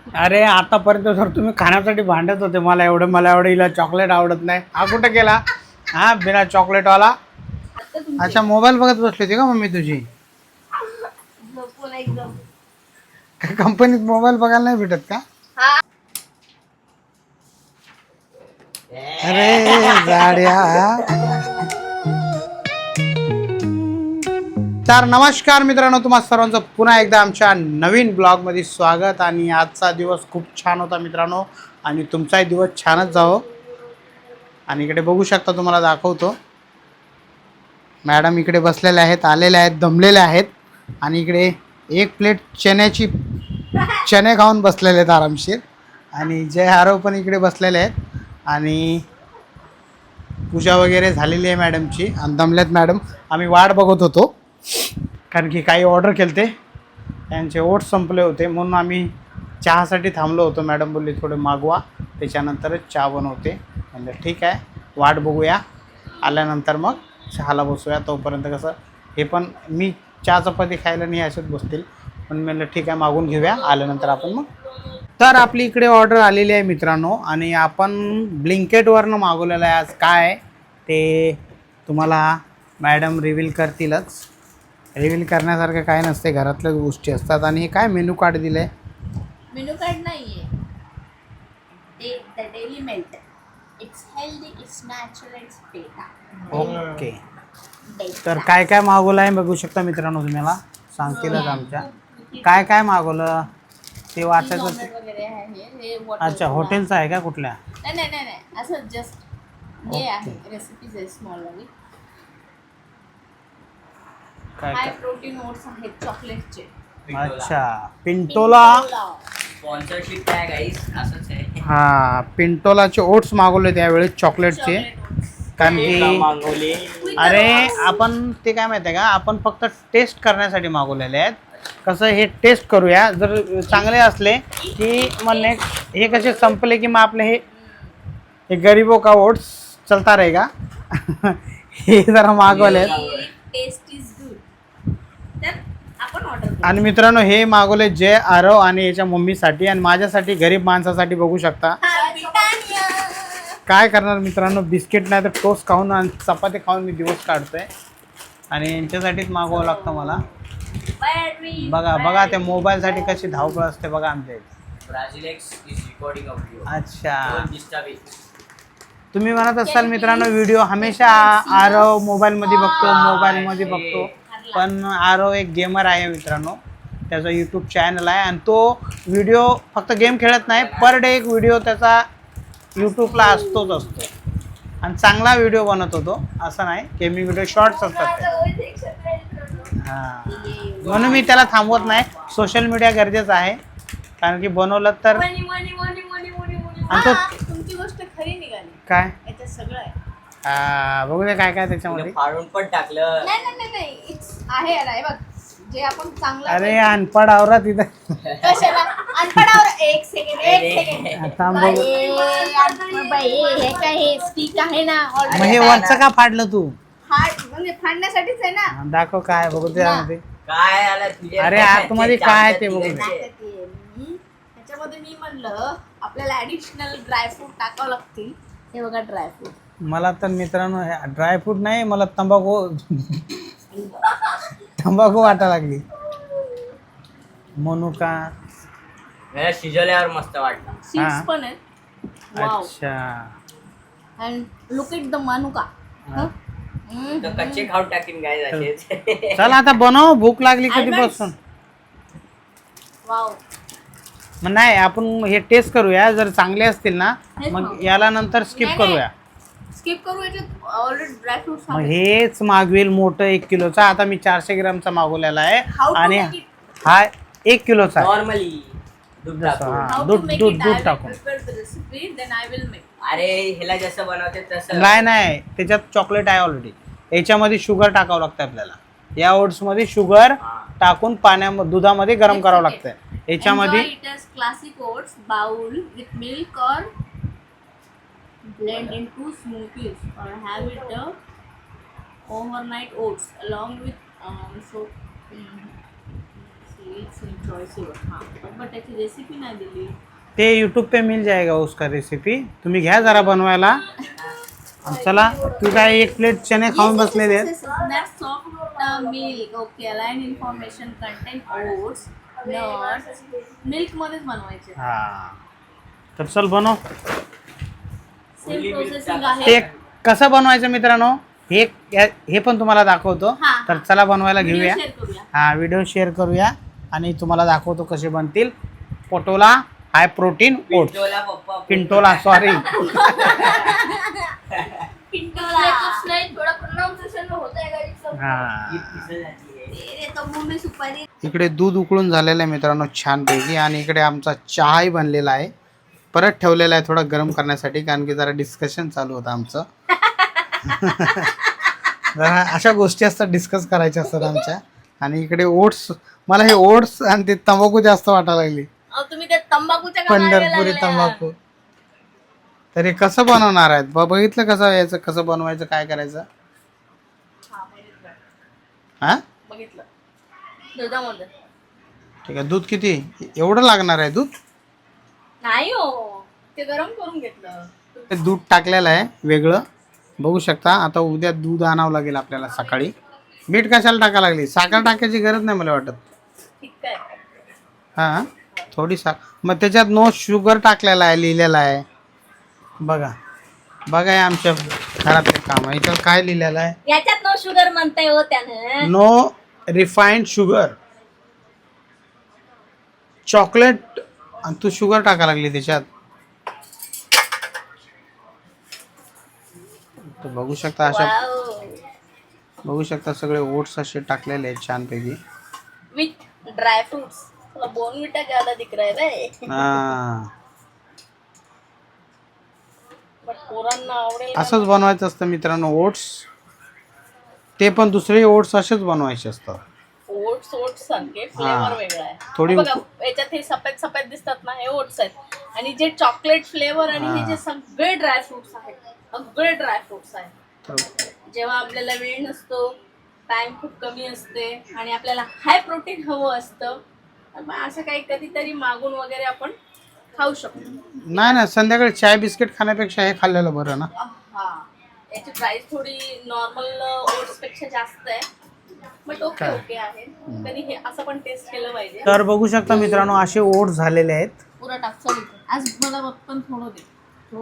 अरे आतापर्यंत जर तुम्ही खाण्यासाठी भांडत होते मला एवढं हिला चॉकलेट आवडत नाही, हा कुठं गेला? हा बिना चॉकलेटवाला. अच्छा मोबाईल बघत बसली होती का मम्मी तुझी? एकदम कंपनीत मोबाईल बघायला नाही भेटत का? अरे जाड्या. तर नमस्कार मित्रांनो, तुम्हा सर्वांचं पुन्हा एकदा आमच्या नवीन ब्लॉगमध्ये स्वागत. आणि आजचा दिवस खूप छान होता मित्रांनो, आणि तुमचाही दिवस छानच जावो. आणि इकडे बघू शकता, तुम्हाला दाखवतो. मॅडम इकडे बसलेले आहेत, आलेले आहेत, दमलेले आहेत. आणि इकडे एक प्लेट चणे खाऊन बसलेले आहेत आरामशीर. आणि जय आरव पण इकडे बसलेले आहेत. आणि पूजा वगैरे झालेली आहे मॅडमची, आणि दमल्यात मॅडम. आम्ही वाट बघत होतो, कारण की काही ऑर्डर केले ते, त्यांचे ओट्स संपले होते, म्हणून आम्ही चहासाठी थांबलो होतो. मॅडम बोलली थोडे मागवा, त्याच्यानंतरच चहा बनवते. म्हणजे ठीक आहे, वाट बघूया, आल्यानंतर मग चहाला बसूया. तोपर्यंत कसं हे पण मी चहा चपाती खायला नाही, असेच बसतील. पण मी म्हणलं ठीक आहे, मागून घेऊया, आल्यानंतर आपण मग. तर आपली इकडे ऑर्डर आलेली आहे मित्रांनो, आणि आपण ब्लिंकेटवरनं मागवलेलं आहे. आज काय ते तुम्हाला मॅडम रिव्हील करतीलच. रिव्हील करण्यासारखं काय नसते, घरातल्याच गोष्टी असतात. आणि हे काय मेनू कार्ड दिलं आहे? मेनू कार्ड नाहीये, daily milk. It's healthy, it's natural, it's बेटा. ओके. तर काय काय मागवलं आहे बघू शकता मित्रांनो, तुम्हाला सांगतीलच आमच्या. काय काय मागवलं ते वाचायचं. वगैरे आहे हे. अच्छा, हॉटेलचं आहे का कुठल्या? नाही नाही नाही नाही, असं जस्ट हे आहे, रेसिपीज आहे स्मॉल वाली. काय हाय काय? प्रोटीन ओट्स आहेत चॉकलेटचे. अच्छा, पिंटोला. स्पॉन्सरशिप काय गाईस, असंच आहे. हा, पिंटोलाचे ओट्स मागवले त्यावेळेस, चॉकलेटचे. कारण मागवले. की अरे आपण ते काय माहिती आहे का, आपण फक्त टेस्ट करण्यासाठी मागवलेले आहेत. कसं हे टेस्ट करूया, जर चांगले असले की म्हणले हे कसे संपले की मग आपले हे गरीबो का ओट्स चलता रहेगा. हे जरा मागवले. टेस्ट इज गुड, तर आपण ऑर्डर करू. आणि मित्रांनो, हे मागवले जय आरव आणि याच्या मम्मीसाठी, आणि माझ्यासाठी, गरीब माणसासाठी. बघू शकता काय करणार मित्रांनो, बिस्किट नाही तर टोस्ट खाऊन आणि चपाती खाऊन मी दिवस काढतोय. आणि यांच्यासाठीच मागवावं लागतं मला. बघा बघा, त्या मोबाईलसाठी कशी धावपळ असते बघा आमच्या इथे. ब्राझिलेक्स इज रेकॉर्डिंग अ व्हिडिओ. अच्छा, तुम्ही म्हणत असाल मित्रांनो, व्हिडिओ हमेशा आरव मोबाईलमध्ये बघतो. पण आरव एक गेमर आहे मित्रांनो, त्याचा यूट्यूब चॅनल आहे, आणि तो व्हिडिओ फक्त गेम खेळत नाही, पर डे एक व्हिडिओ त्याचा यूट्यूबला असतो. आणि चांगला व्हिडिओ बनवतो तो, असं नाही गेमिंग व्हिडिओ, शॉर्ट्स असतात ते. हां, म्हणून मी त्याला थांबवत नाही. सोशल मीडिया गरजेचं आहे, कारण की बनवलं तर. आणि तो तुमची गोष्ट खरी निघाली. काय याच्यात सगळं आहे. बघू दे काय काय त्याच्यामध्ये. फाडून पण टाकलं. नाही इट्स आहे यार, आहे बघ, जे आपण चांगलं. अरे अनपड आवरा तिथं. कशाला अनपडावर? एक सेकंड. थांब बघू. हे काय, हे स्टिक आहे ना मग हे वरचं का फाडलं तू? म्हणजे फाडण्यासाठीच आहे ना. दाखव काय बघू दे त्यामध्ये. काय आलं तुझ्या? अरे आतमध्ये काय आहे ते बघू दे. त्याच्यामध्ये मी म्हणलं आपल्याला ऍडिशनल ड्रायफ्रूट टाकावं लागतील. हे बघा ड्रायफ्रूट. मला तर मित्रांनो ड्रायफ्रूट नाही, मला तंबाखू वाटा लागली. मनुका. मला शिजवल्यावर मस्त वाटलं. सीड्स पण आहेत. वाव. अच्छा, अँड लुक इट द मनुका. तर कच्चे खाऊन टाकीन गाय असेच. चल आता बनव, भूक लागली कधीपासून. वाव. मग नाही, आपण हे टेस्ट करूया, जर चांगले असतील ना मग याला नंतर स्किप करूया. स्किप करू, याच्यात ऑलरेडी ड्रायफ्रूट. मग हेच मागवेल मोठं 1 किलोचा. आता मी 400 ग्रामचा मागवलेला आहे, आणि हा 1 किलोचा आहे. नॉर्मली दूध टाकून. दूध टाकून. अरे ह्याला जसं बनवते तसं नाही, त्याच्यात चॉकलेट आहे ऑलरेडी. याच्यामध्ये शुगर टाकावं लागतं आपल्याला. या ओट्समध्ये शुगर टाकून दुधामध्ये गरम करावं लागतं. याच्यामध्ये classic oats bowl with milk और blend into smoothies or have it the overnight oats along with पण त्याची रेसिपी नाही दिली. ते यूट्यूब पे मिल जाएगा उसका रेसिपी. तुम्ही घ्या जरा बनवायला. आणि चला तू काय एक प्लेट चणे खाऊन बसलेले आहेत. Soft milk. Okay. Align information content oats nuts milk मध्येच बनवायचे. हा तर चल बनव. सेम प्रोसेसिंग आहे. ते कसं बनवायचं मित्रांनो हे पण तुम्हाला दाखवतो. हा. तर चला बनवायला घेऊया. शेअर करूया. हा व्हिडिओ शेअर करूया आणि तुम्हाला दाखवतो कसे बनतील Patola high protein oats. Pintola पप्पा पिंटोला सॉरी. पिंटोला. थोड़ा प्रोनाउंसिएशन में होता है गाइस. हा सुपारी. इकडे दूध उकळून झालेलं आहे मित्रांनो छानपैकी. आणि इकडे आमचा चहाही बनलेला आहे. परत ठेवलेला आहे थोडा गरम करण्यासाठी कारण की जरा डिस्कशन चालू होतं आमचं. जरा अशा गोष्टी असतात डिस्कस करायच्या असतात आमच्या. आणि इकडे ओट्स मला हे ओट्स आणि ते तंबाखू जास्त वाटायला लागली. तुम्ही ते तंबाखूच्या कामाला पंढरपुरी लागल्या. तंबाखू. तर हे कसं बनवणार आहेत बघितलं कसं याचं कसं बनवायचं काय करायचं. हा, बघितलं. हा बघितलं. दुधामध्ये ठीक आहे. दूध किती एवढं लागणार आहे दूध. नाही हो, ते गरम करून घेतलं. ते दूध टाकलेलं आहे वेगळं बघू शकता. आता उद्या दूध आणावं लागेल आपल्याला सकाळी. मीठ कशाला टाकायला लागली. साखर टाकायची गरज नाही मला वाटत. ठीक आहे. हां थोडी मग त्याच्यात नो शुगर टाकलेला आहे लिहिलेला आहे. बघा बघा हे आमच्या घरातले काम आहे. याच्यात काय लिहिलेलं आहे. याच्यात नो शुगर म्हणताय हो त्यानं. No refined sugar. चॉकलेट आणि तू शुगर टाकायला लागली त्याच्यात. तर बघू शकता अशा बघू शकता सगळे ओट्स असे टाकलेले आहेत छानपैकी. With dry fruits. बोर्नविटा ज्यादा दिख रहा है रे. हां बट पोरांना आवडेल. असंच बनवायचं असतं मित्रांनो ओट्स. ते पण दुसरे ओट्स असेच बनवायचे असतात. ओट्स सारखे फ्लेवर वेगळा आहे. थोडी बघा याच्यात हे सफेद सफेद दिसतात ना हे ओट्स आहेत. आणि जे चॉकलेट फ्लेवर आणि हे जे सगळे ड्राय फ्रुट्स आहेत सगळे ड्राय फ्रुट्स आहेत. जेव्हा आपल्याला वेळ नसतो टाइम खूप कमी असते आणि आपल्याला हाय प्रोटीन हवं असतं मग असं काही कधीतरी मागून वगैरे आपण खाऊ शकतो. नाही ना संध्याकाळी चाय बिस्किट खाण्यापेक्षा हे खाल्लेलं बरं ना. हा याची प्राइस थोडी नॉर्मल ओट्स पेक्षा जास्त आहे. बट ओके ओके आहे. कधी हे असं पण टेस्ट केलं पाहिजे. तर बघू शकता मित्रांनो असे ओट्स झालेले आहेत. पुरा टाकचा आज मला पण थोडं दे.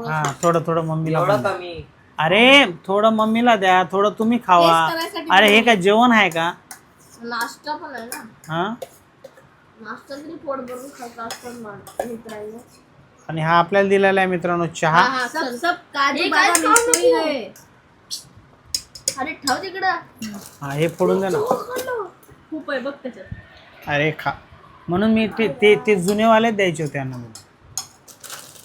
हा थोडं थोडं मम्मीला एवढं पण द्या. कमी. अरे थोडं मम्मीला द्या थोडं तुम्ही खावा. Taste करायसाठी अरे हे काय जेवण आहे का. नाश्ता पण आहे ना. हा नाश्ता तरी पोट भरून खाता असतात मित्रांनो. आणि हा आपल्याला दिलेला आहे मित्रांनो चहा. हा सब सब काजू हे काय बदाम खाऊ इसको ही नको. है. अरे ठेव तिकडं. हा हे फोडून दे ना. खूप आहे बघ त्याच्यात. अरे खा म्हणून मी ते ते जुनेवाले द्यायचे होते यांना.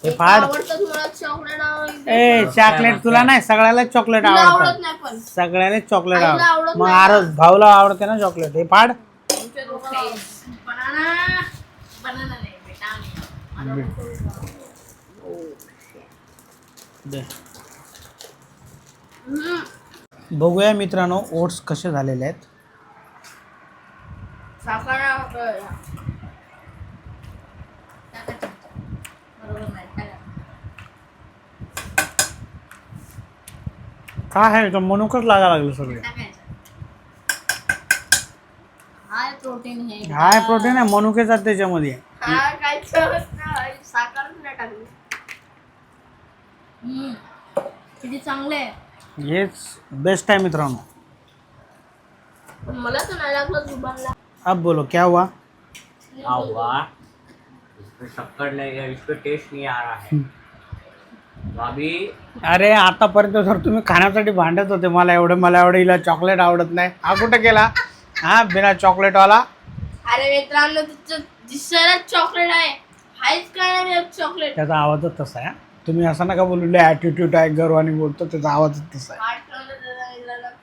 ते फाड. आवडतं तुम्हाला चॉकलेट. ए चॉकलेट तुला नाही सगळ्याला चॉकलेट आवडत आवडतं. नाही पण. सगळ्याला चॉकलेट आईला आवडतं. आवडत मग नाही आरस भाऊला आवडते ना चॉकलेट. हे फाड. बनाना बनाना नाही बेटा. दे. बघूया मित्रांनो ओट्स कसे झालेले आहेत. साखर बरोबर नाही टाका. काय आहे तो मनुकच लागायला लागलं सगळे. टाकायचं. हाय प्रोटीन है. हाय प्रोटीन आहे मनुके जात त्याच्यामध्ये. हा काय साखर नाही टाकली. किती चांगले आहे. हेच बेस्ट है मित्रांनो. मला तर नाही लागलं जुबानला. अब बोलो क्या हुआ. वाह इसमें शक्कर नहीं है. इसको टेस्ट नहीं आ रहा है. भाभी अरे आतापर्यंत जर तुम्ही खाण्यासाठी भांडत होते मला एवढं हिला चॉकलेट आवडत नाही. हा कुठं गेला हा बिना चॉकलेटवाला. अरे मित्रांनो तुझं दिसायला चॉकलेट आहे. हायच काय नाही चॉकलेट. त्याचा आवाजच तसा आहे. तुम्ही असं नका बोलू लय ॲटिट्यूड आहे गर्वाने बोलतो त्याचा आवाजच तसा आहे.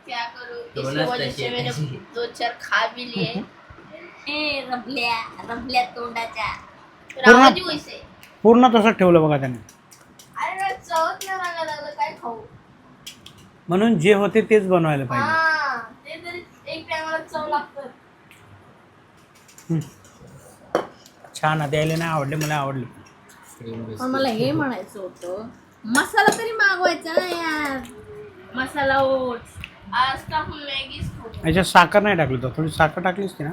क्या करूं दोनों इस वजह से मैंने तसे. 2-4 खा भी लिए. ए रबल्या तोंडाच्या. रावाजी वैसे. पूर्ण तसंच ठेवलं बघा त्याने. अरे चवत नाही मला लागलं काय खाऊ. म्हणून जे होते तेच बनवायला पाहिजे. हा ते तरी एक टायमाला चव लागतं. छान आता यायला नाही आवडले, मला आवडले. क्रीम पण मला हे म्हणायचं होतं, मसाला तरी मागवायचा ना यार. मसाला ओट्स. आज तर आपण मॅगीच खाऊ. याच्यात साखर नाही टाकली, तर थोडी साखर टाकलीस की ना.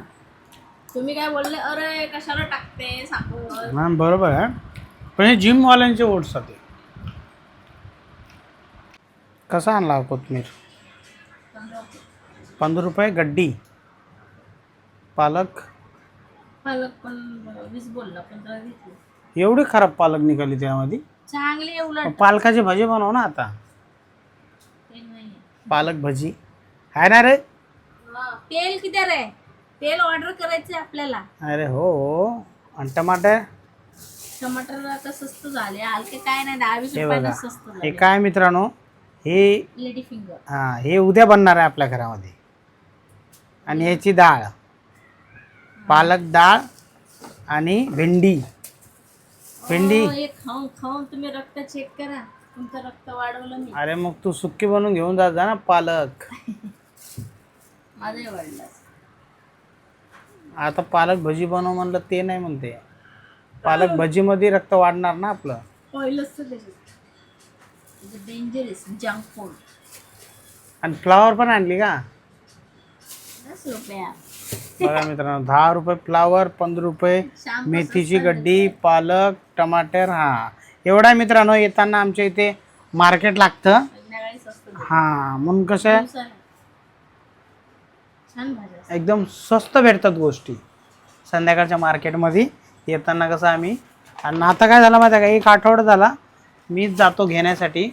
तुम्ही काय बोलले, अरे कशाला टाकते साखर. हा बरोबर आहे, पण हे जिमवाल्यांचे ओट्स होते. कसा आणला कोथमीर? 15 रुपये गड्डी. पालक पालक पण 20 बोलला, 15 घेतली. एवढी खराब पालक निघाली त्यामध्ये. चांगली उलट. पालकाची भाजी बनव ना आता. तेल नाही. पालक भजी आहे ना रे. तेल किती रे? तेल ऑर्डर करायचंय आपल्याला. अरे हो. आणि टमाटर टमाटर आता स्वस्त झाले, हलके काय नाही, 10-20 हे रुपयाला बघा, स्वस्त हे झाले. काय मित्रांनो, हे लेडी फिंगर. हा हे उद्या बनणार आहे आपल्या घरामध्ये. आणि याची डाळ, पालक डाळ आणि भेंडी. भेंडी. हे खाऊन खाऊन तुम्ही रक्त चेक करा, तुमचं रक्त वाढवलं मी. अरे मग तू सुक्की बनवून घेऊन जा ना पालक. माझंही वाढलं. आता पालक भजी बनव म्हणलं ते नाही म्हणते. पालक भजी मध्ये रक्त वाढणार ना आपलं. पहिलंच तर डेंजरस जंक फूड. आणि फ्लावर पण आणली का? 10 रुपया. बघा मित्रांनो, 10 रुपये फ्लावर, 15 रुपये शाम मेथीची गड्डी, पालक, टमाटर. हा एवढा मित्रांनो, येताना आमच्या इथे मार्केट लागतं. संध्याकाळी स्वस्त देतात. हा म्हणून कसं आहे, दिवसाला. छान भाज्या असतात. एकदम स्वस्त भेटतात गोष्टी संध्याकाळच्या मार्केटमध्ये. येताना कसं आम्ही, आणि आता काय झालं माहिती आहे का, एक आठवडा झाला मीच जातो घेण्यासाठी.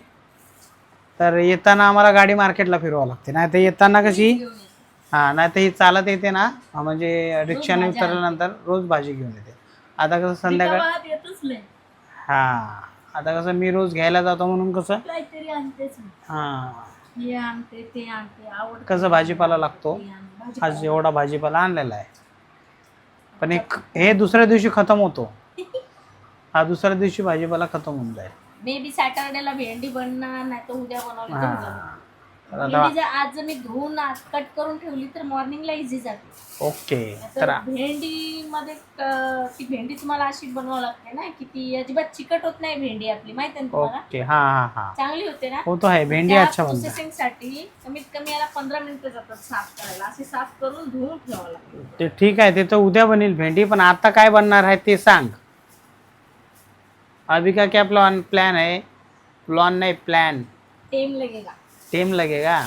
तर येताना आम्हाला गाडी मार्केटला फिरवावं लागते, नाही तर येताना कशी, घेऊन ये. हां नाही तर ही चालत येते ना, म्हणजे रिक्षाने उतरल्यानंतर रोज भाजी घेऊन येते. आता कसं संध्याकाळ, गावात येतच नाही. हां आता कसं मी रोज घ्यायला जातो म्हणून कसं, काहीतरी आणतेच मी. हां हे आणते ते आणते, आवडतं. कसं भाजीपाला लागतो. हे आण, भाजीपाला. आज एवढा भाजीपाला आणलेला आहे, पण एक हे दुसऱ्या दिवशी खतम होतो. हा दुसऱ्या दिवशी भाजीपाला खतम होऊन जाईल. मे बी सॅटर्डेला भेंडी बनणार, नाही तर उद्या बनवली तर उद्या. हां तर आता भेंडी जर आज जर मी धुवून कट करून ठेवली तर मॉर्निंगला इझी जाते. ओके. तर तर भेंडी मध्ये ती भेंडी तुम्हाला अशी बनवावं लागते ना की ती अजिबात चिकट होत नाही. भेंडी आपली माहिती आहे ना तुम्हाला, ओके. हां हां हां चांगली होते ना. हो तो आहे भेंडी. त्या अच्छा बनता. प्रोसेसिंग साठी कमीत कमी याला 15 मिनिटं जातात साफ करायला. असे साफ करून धुवून ठेवावं लागतं. ते ठीक आहे, ते तर उद्या बनेल भेंडी. पण आता काय बनणार आहे ते सांग. अभी का क्या प्लान है? प्लान नहीं प्लान. टाइम लगेगा. टाइम लगेगा.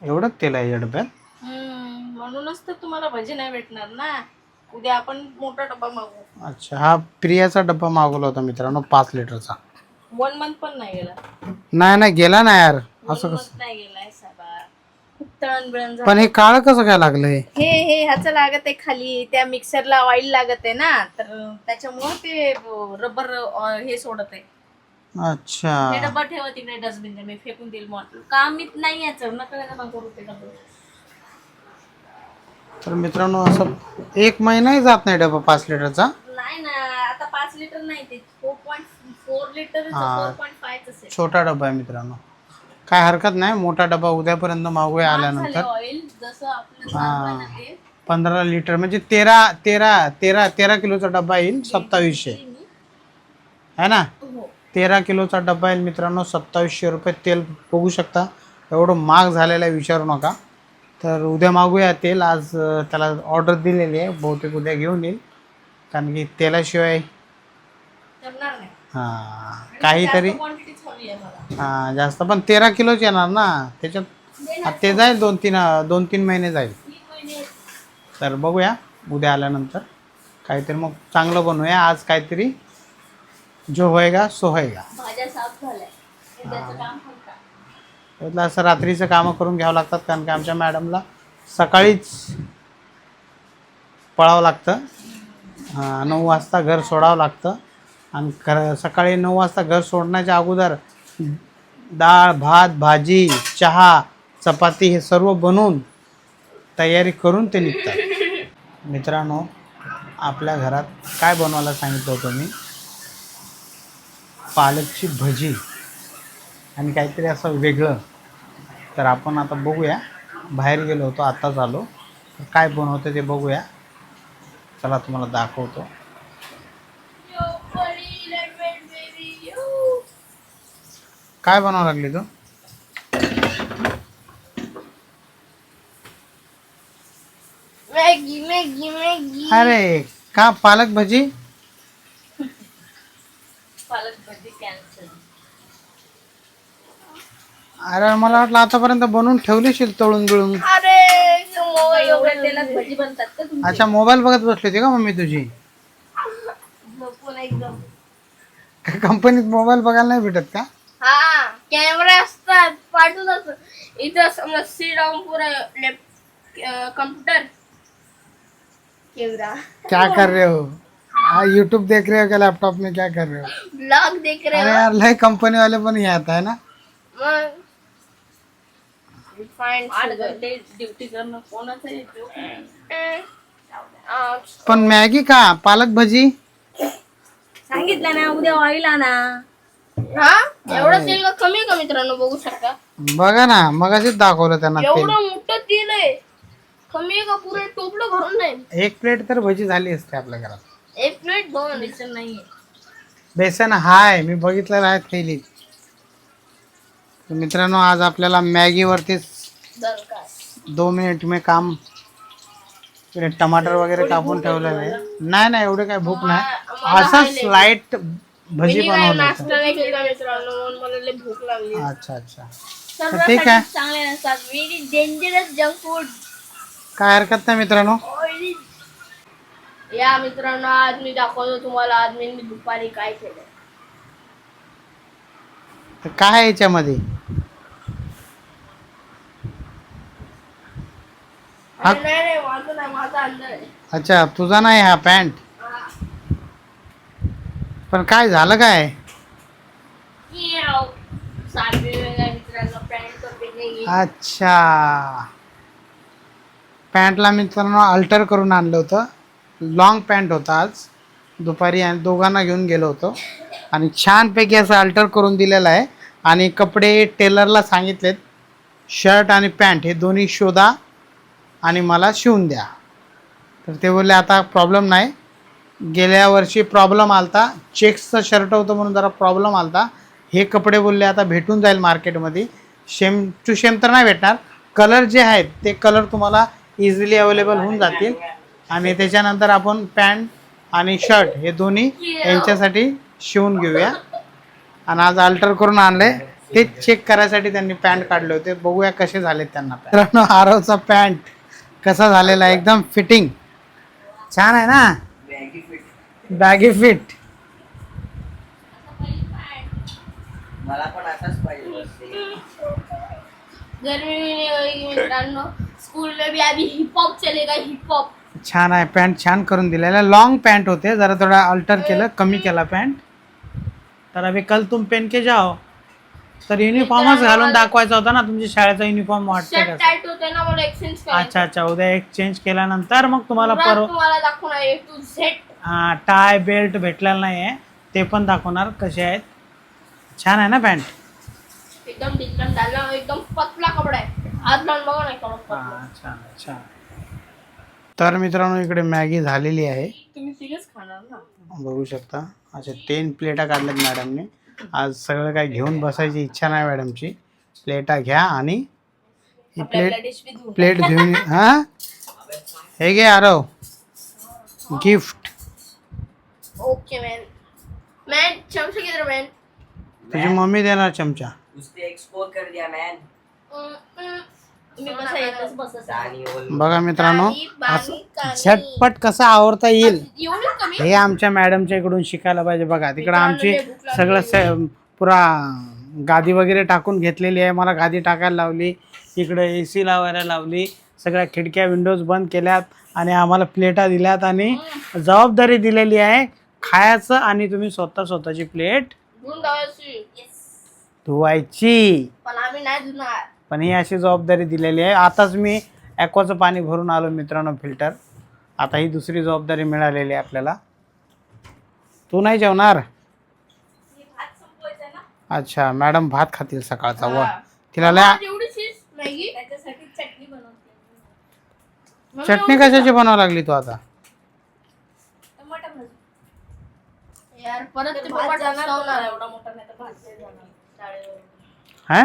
एवढंच तेल आहे या डब्यात. म्हणूनच तर तुम्हाला भजी नाही भेटणार ना. उद्या आपण मोठा डबा मागवू. अच्छा, हा प्रियाचा डब्बा मागवला होता मित्रांनो, 5 लिटरचा. 1 मंथ पण नाही गेला. नाही गेला ना यार, 1 असं मंथ कसं. नाही गेलाय साबा. खूप तळण बिळण झालं. पण हे काळ कसं काय लागलंय? हे ह्याचं लागत आहे खाली, त्या मिक्सरला ऑइल लागत आहे ना, तर त्याच्यामुळे ते रबर हे सोडत आहे. अच्छा, हे डब्बा ठेवा तिकडे डस्टबिन, मी फेकून देईल. मग काम नाही याचं नका करू ते डबा. तर मित्रांनो असं 1 महिनाही जात नाही डब्बा 5 लिटरचा. नाही ना, आता 5 लिटर नाही, ते 4.4 लिटर, हा. 4.5 असेल. छोटा डब्बा आहे मित्रांनो, काय हरकत नाही. मोठा डब्बा उद्यापर्यंत मागूया आल्यानंतर. ऑइल जसं आपलं चालू आहे ना ते 15 लिटर म्हणजे 13 किलोचा डब्बा येईल, 2700 है ना. हो. 13 किलोचा डब्बा येईल मित्रांनो, 2700 रुपये. तेल बघू शकता, एवढं महाग झालेलं आहे विचारू नका. तर उद्या मागूया तेल. आज त्याला ऑर्डर दिलेली आहे, बहुतेक उद्या घेऊन येईल, कारण की तेलाशिवाय जमणार नाही. हां काहीतरी क्वांटिटीच हवी आहे मला. हां जास्त, पण 13 किलोच येणार ना त्याच्यात. ते जाईल 2-3 महिने जाईल. 3 महिने. तर बघूया उद्या आल्यानंतर काहीतरी मग चांगलं बनवूया. आज काहीतरी जो होएगा सो होएगा. भाज्या साफ झाल्या, त्याचं काम हलका. त्यातलं असं रात्रीचं कामं करून घ्यावं लागतात, कारण की आमच्या मॅडमला सकाळीच पळावं लागतं. 9 वाजता घर सोडावं लागतं. आणि सकाळी 9 वाजता घर सोडण्याच्या अगोदर डाळ, भात, भाजी, चहा, चपाती हे सर्व बनवून तयारी करून ते निघतात. मित्रांनो आपल्या घरात काय बनवायला सांगितलं होतं मी? पालकची भजी आणि काहीतरी असं वेगळं. तर आपण आता बघूया. बाहेर गेलो होतो, आत्ताच आलो. तर काय बनवतं ते बघूया. चला तुम्हाला दाखवतो. काय बनवावं लागली तू? Maggi Maggi Maggi. अरे का पालक भजी? पालक भाजी कॅन्सल. अरे मला वाटलं आतापर्यंत बनवून ठेवलीशील तळून बिळून. अरे एवढ्या तेलात भजी बनतात का तुमची? अच्छा, मोबाईल बघत बसली होती का मम्मी तुझी? झोपून एकदम. काय कंपनीत मोबाईल बघायला नाही भेटत का? हा कॅमेरा असतात पाठवून इथं समज सी डाऊन पुरा कंप्यूटर कैमरा क्या कर रहे हो? हाँ, यूट्यूब देख रहे हो क्या लैपटॉप में? क्या कर रहे हो? ब्लॉग देख रहे अरे हो. यार लय कंपनी वाले पण हे आता है ना. मग रिफाइंड 8 शुगर. घंटे ड्युटी करणं कोणाचं आहे तो? पण मॅगी का पालक भजी? सांगितलं ना उद्या ऑइल आणा. हा एवढं तेल का कमी का मित्रांनो बघू शकता. बघा ना मगाशीच दाखवलं त्यांना तेल. एवढं मोठं तेल आहे. कमी आहे का पुरे टोपलं भरून जाईल. एक प्लेट तर भजी झाली असते आपल्या घरात. एक प्लेट दोन. बेसन नाहीये. बेसन हाय, मी बघितलेलं आहे थैलीत. तर मित्रांनो आज आपल्याला मॅगीवरतीच दरकार. 2 मिनिट में काम. इकडे टमाटर वगैरे कापून ठेवलेलं आहे. नाही एवढे काय भूक नाही. असंच लाईट भजी मी काय बनवलं नाश्ता होतं. नाही केला मित्रांनो म्हणून मला लय भूक लागली. अच्छा. तर सर्वांसाठी ठीक आहे, चांगले नसतात. Very dangerous junk food. काय हरकत नाही मित्रांनो. या मित्रांनो आज मी दाखवतो तुम्हाला आज मी दुपारी काय केलं. तर काय आहे याच्यामध्ये? हा. नाही माझं नाही माझा अंदर आहे. अच्छा तुझा नाही हा पॅन्ट. पण काय झालं काय? सारखे वेगळ्या मित्रांनो पॅन्ट तर नाही. अच्छा, पॅन्टला मित्रांनो अल्टर करून आणलं होतं. लॉंग पॅन्ट होता आज दुपारी आणि दोघांना घेऊन गेलो होतो आणि छानपैकी असं अल्टर करून दिलेलं आहे. आणि कपडे टेलरला सांगितलेत शर्ट आणि पॅन्ट हे दोन्ही शोधा आणि मला शिवून द्या. तर ते बोलले आता प्रॉब्लेम नाही. गेल्या वर्षी प्रॉब्लेम आलता, चेक्सचं शर्ट होतं म्हणून जरा प्रॉब्लेम आलता. हे कपडे बोलले आता भेटून जाईल मार्केटमध्ये. सेम टू सेम तर नाही भेटणार. कलर जे आहेत ते कलर तुम्हाला इझिली अवेलेबल होऊन जातील. आणि त्याच्यानंतर आपण पॅन्ट आणि शर्ट हे दोन्ही यांच्यासाठी शिवून घेऊया. आणि आज अल्टर करून आणले ते चेक करायसाठी त्यांनी पॅन्ट काढले होते. बघूया कसे झालेत त्यांना. मित्रांनो आरवचा पॅन्ट कसा झालेला आहे, एकदम फिटिंग छान आहे ना. Baggy fit. मला पण असाच पाहिजे. गर्मी में नहीं मित्रांनो स्कूल में भी अभी हिप हॉप चलेगा. हिप हॉप छान आहे. पॅन्ट छान करून दिलेला. लॉन्ग पॅन्ट होते, जरा थोडा अल्टर केलं, कमी केला पॅन्ट. तर अभी कल तुम पहन के जाओ. तर युनिफॉर्मच घालून दाखवायचा होता ना. तुमच्या शाळेचा युनिफॉर्म वाटते शर्ट का? टाइट होते ना मला एक्सचेंज करायचं. अच्छा उद्या एक्सचेंज केल्यानंतर मग तुम्हाला तुम्हाला दाखवणार A to Z. Tie belt भेटलेला नाही आहे ते पण दाखवणार कसे आहेत. छान आहे ना पॅन्ट. एकदम डिफरंट झाला. एकदम पतला कपडा आहे. हात लावून बघा नाही कपडा. छान. तर मित्रांनो इकडे मॅगी झालेली आहे. तुम्ही तिघच खाणार ना? बघू शकता अशा 10 प्लेटा काढल्यात मॅडमने. आज सगळं काय घेऊन बसायची इच्छा नाही मॅडमची. प्लेटा घ्या आणि ही प्लेट घेऊन हां हे घे आरव गिफ्ट. ओके मॅन चमचा किधर मॅन. तुझी मम्मी देणार चमचा. उसने एक्सपोज कर दिया मैन. तुम्ही कसं येतच बसा. बघा मित्रांनो असं कानी. झटपट कसं आवरता येईल एवढी कमी. हे आमच्या मॅडमच्या इकडून शिकायला पाहिजे. बघा तिकडं आमची सगळं पुरा गादी वगैरे टाकून घेतलेली आहे. मला गादी टाकायला लावली, इकडं AC लावायला लावली, सगळ्या खिडक्या विंडोज बंद केल्यात आणि आम्हाला प्लेटा दिल्यात आणि जबाबदारी दिलेली आहे खायचं आणि तुम्ही स्वतःची प्लेट धुवायची. पण आम्ही नाही धुणार. पण ही अशी जबाबदारी दिलेली आहे. आताच मी ॲक्वाचं पाणी भरून आलो मित्रांनो फिल्टर. आता ही दुसरी जबाबदारी मिळालेली आहे आपल्याला. तू नाही जेवणार? अच्छा मॅडम भात खातील सकाळचा व हा. तिला लय आज एवढीशीच मॅगी. त्याच्यासाठी चटणी बनवते मम्मी चटणी एवढी- कशाची बनवावं लागली तू आता? टमाटा भाजी यार परत ते भात पप्पा जाणार टाकणार. तुम्हाला एवढा मोठा नाही तर भात नाही जाणार शाळेवर. हा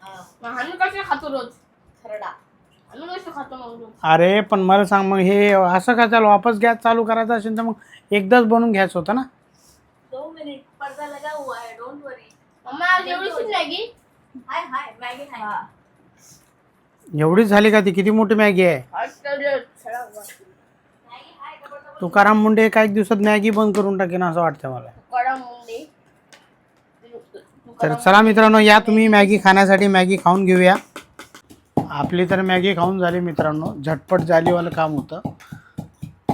हा, आम्ही कसे खातो रोज. खरडा. आम्ही कसे खातो मग रोज. अरे पण मला सांग मग हे असं का चालू वापस गॅस चालू करायचा असेल तर मग एकदाच बनवून घ्यायचं होतं ना. 2 मिनिट पर्दा लगा हुआ है, डोंट वरी. मम्मा आज एवढीशीच मॅगी. हाय हाय मॅगी हाय. एवढीच झाली का ती? किती मोठी मॅगी आहे? आज तर सडा हुआ. मॅगी हाय डबल तुकाराम मुंडे एका एक दिवसात मॅगी बंद करून टाकेन असं वाटतं मला. कडा मुंडे. तर चला मित्रांनो, या तुम्ही मॅगी खाण्यासाठी मॅगी खाऊन घेऊया. आपली तर मॅगी खाऊन झाली मित्रांनो, झटपट जालीवालं काम होतं,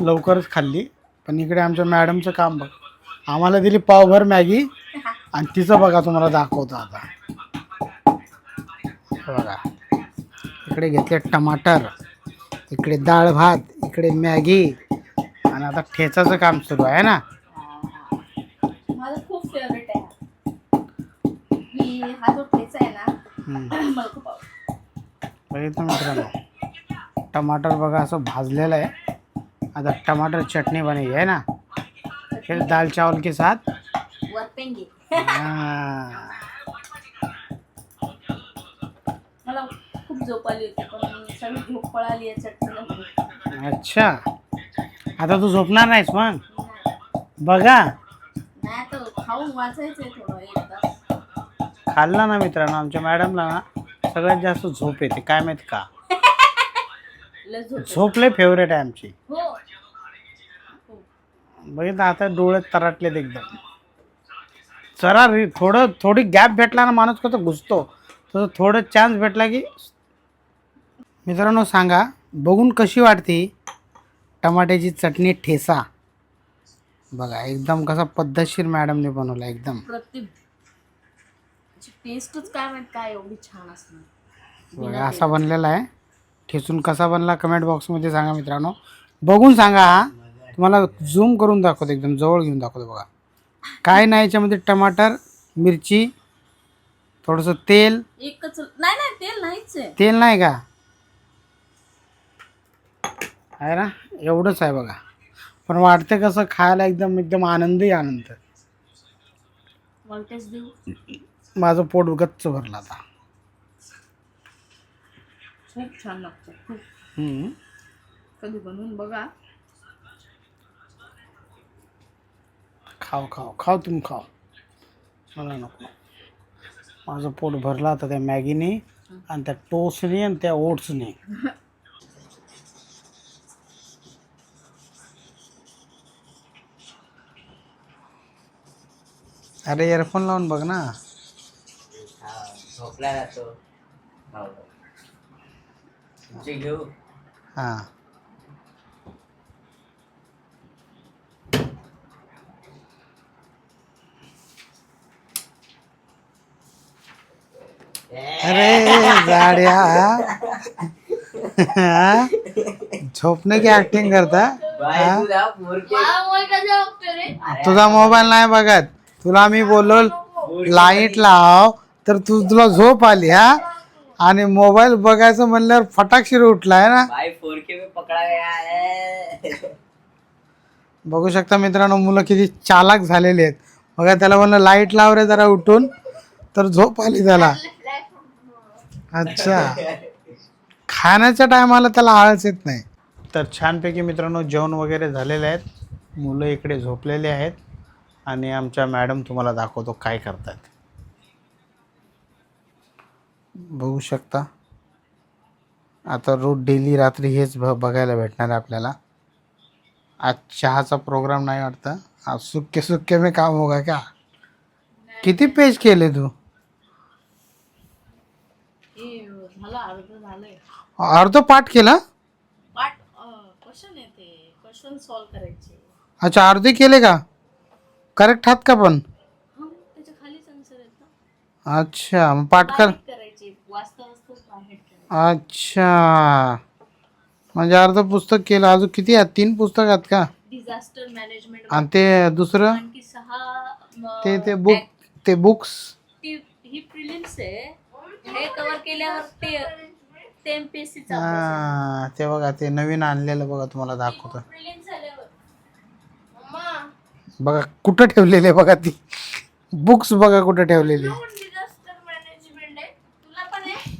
लवकरच खाल्ली. पण इकडे आमच्या मॅडमचं काम बघ, आम्हाला दिली पावभर मॅगी आणि तिचं बघा तुम्हाला दाखवतो आता. बघा इकडे घेतले टमाटर, इकडे डाळ भात, इकडे मॅगी आणि आता ठेचाचं काम सुरू आहे ना. माझा खूप फेवरेट आहे हा. मी हा जो ठेचा आहे ना मला खूप आवडतो. बघितलं मित्रांनो, टमाटर बघा असं भाजलेलं आहे. आता टमाटर चटणी बनेगी है ना, फिर दाल चावल के साथ. वरपेंगे. हाँ. मला खूप झोप आली होती पण सगळी झोप पळाली आहे चटणी. अच्छा आता तू झोपणार नाहीस मग? बघा नाही तर खाऊन वाचायचंय थोडं एक तास. खाल्ला ना मित्रांनो, आमच्या मॅडमला ना सगळ्यात जास्त झोप येते, काय माहित का? लय झोप. झोप लय फेवरेट आहे आमची. हो. बघितलं आता डोळे तराटलेत एकदम. जरा थोडी गॅप भेटला ना माणूस कसं घुसतो, तसं थोडं चान्स भेटला की. मित्रांनो सांगा बघून कशी वाटते टमाट्याची चटणी ठेसा? बघा एकदम कसा पद्धतशीर मॅडमने बनवला एकदम. प्रतिम टेस्टच काय माहित काय एवढी छान असणार. बघा असा बनलेला आहे. ठेचून कसा बनला कमेंट बॉक्समध्ये सांगा मित्रांनो. बघून सांगा, हा तुम्हाला झूम करून दाखवतो, एकदम जवळ घेऊन दाखवतो. बघा काय नाही याच्यामध्ये, टमाटर, मिरची, थोडंसं तेल. एकच नाही नाही तेल नाहीच आहे. तेल नाही का? आहे ना, एवढंच आहे बघा. पण वाटतं कसं खायला एकदम एकदम आनंदी आनंद. मला टेस्ट देऊ. माझं पोट गच्च भरलं आता. खूप छान लागतं खूप. हम्म. कधी बनवून बघा. खाओ खाओ खाओ, तुम्ही खाओ, मला नको. माझं पोट भरलं आता त्या मॅगीने आणि त्या टोस्टने आणि त्या ओट्सने. अरे इयरफोन लावून बघ ना. झोपला जातो. हो. तुमचे घेऊ. हां अरे जाड्या, हा? झोपने की ऍक्टिंग करता? बाई हा? तुला पोरके. मला मोबाईल कसा बघतो रे? तुझा मोबाईल नाही बघत, तुला मी बोललो लाईट लाव तर तुला झोप आली, हा? आणि मोबाईल बघायचं म्हणल्यावर फटाक्षीर उठलाय ना. बाई पोरके में पकडा गया है. बघू शकता मित्रांनो, मुलं किती चालाक झालेली आहेत. बघा त्याला म्हणलं लाईट लाव रे जरा उठून, तर झोप आली त्याला. अच्छा, खाण्याच्या टायमाला त्याला आळस येत नाही. तर छानपैकी मित्रांनो जेवण वगैरे झालेले आहेत, मुलं इकडे झोपलेले आहेत आणि आमच्या मॅडम तुम्हाला दाखवतो काय करतात. बघू शकता आता रोज डेली रात्री हेच बघायला भेटणार आहे आपल्याला. आज चहाचा प्रोग्राम नाही वाटतं, आज सुक्के सुक्के में काम होगा क्या? किती पेज केले तू? झालं अर्ध झालंय. अर्ध पाठ केला? पाठ क्वेश्चन येते, क्वेश्चन सॉल्व करायचे. अच्छा अर्धे केले का? करेक्ट आहात का पण? त्याच्या खालीच आन्सर आहेत ना. अच्छा मग पाठ कर. बारीक करायचे, वाचता वाचताच बाहेर करायचे. अच्छा म्हणजे अर्ध पुस्तक केलं, अजून किती आहेत? 3 पुस्तक आहेत का? डिझास्टर मॅनेजमेंट आणि ते दुसरं आणखी 6 ते बुक्स. टीम ही प्रिलिम्स आहे. हे कव्हर केल्यावर ते MPSC चा हा, ते बघा ते नवीन आणलेलं बघा तुम्हाला दाखवतो. प्रिलिम्स झाल्यावर मम्मा बघा कुठं ठेवलेले बघा ती बुक्स बघा कुठं ठेवलेली. डिझास्टर मॅनेजमेंट आहे. तुला पण आहे.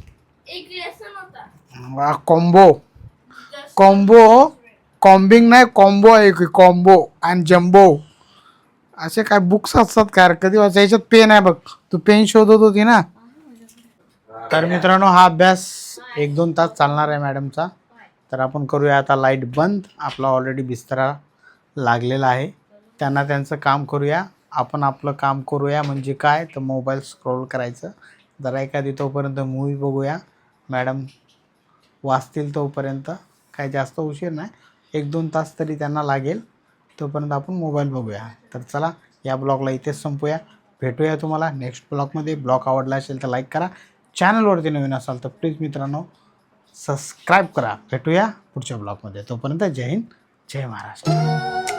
एक लेसन होता. कॉम्बो कॉम्बो कॉम्बिंग नाही कॉम्बो आहे की कॉम्बो आणि जम्बो असे काय बुक्स असतात का कधी वाचा. याच्यात पेन आहे बघ तू पेन शोधत होती ना. तर मित्रांनो हा अभ्यास 1-2 तास चालणार आहे मॅडमचा. तर आपण करूया आता लाईट बंद. आपला ऑलरेडी बिस्तरा लागलेला आहे. त्यांना त्यांचं काम करूया आपण आपलं काम करूया. म्हणजे काय तर मोबाईल स्क्रोल करायचं जरा एखादी तोपर्यंत मूवी बघूया. मॅडम वाचतील तोपर्यंत काय जास्त उशीर नाही 1-2 तास तरी त्यांना लागेल. तोपर्यंत आपण मोबाईल बघूया. तर चला या ब्लॉगला इथेच संपूया. भेटूया तुम्हाला नेक्स्ट ब्लॉगमध्ये. ब्लॉग आवडला असेल तर लाईक करा. चॅनलवरती नवीन असाल तर प्लीज मित्रांनो सबस्क्राईब करा. भेटूया पुढच्या ब्लॉगमध्ये. तोपर्यंत जय हिंद जय महाराष्ट्र.